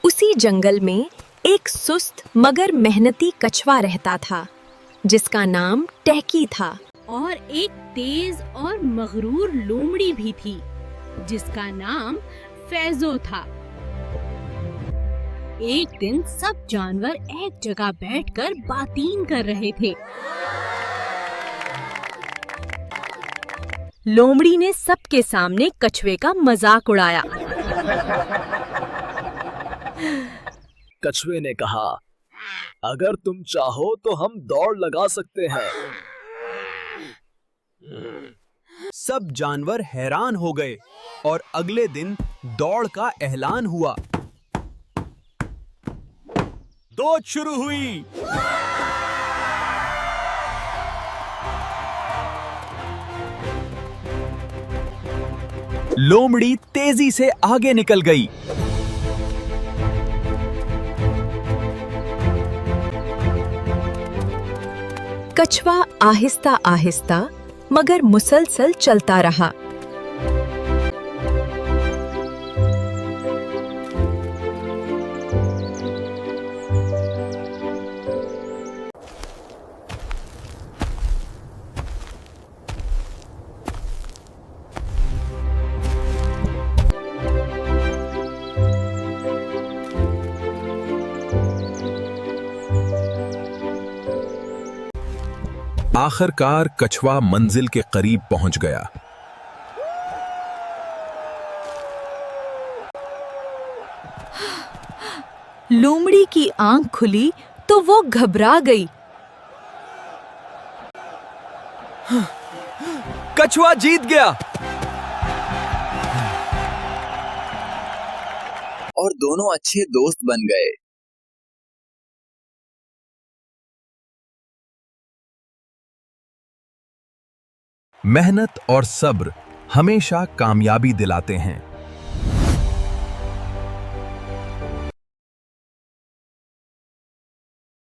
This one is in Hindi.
उसी जंगल में एक सुस्त मगर मेहनती कछुआ रहता था जिसका नाम टहकी था। और एक तेज और मगरूर लोमड़ी भी थी जिसका नाम फैजो था। एक दिन सब जानवर एक जगह बैठकर बातें कर रहे थे। लोमड़ी ने सबके सामने कछुए का मजाक उड़ाया। कछुए ने कहा, अगर तुम चाहो तो हम दौड़ लगा सकते हैं। सब जानवर हैरान हो गए और अगले दिन दौड़ का ऐलान हुआ। दौड़ शुरू हुई। लोमड़ी तेजी से आगे निकल गई। कछुआ आहिस्ता आहिस्ता मगर मुसलसल चलता रहा। आखिरकार कछुआ मंजिल के करीब पहुंच गया। लोमड़ी की आंख खुली तो वो घबरा गई। कछुआ जीत गया। और दोनों अच्छे दोस्त बन गए। मेहनत और सब्र हमेशा कामयाबी दिलाते हैं।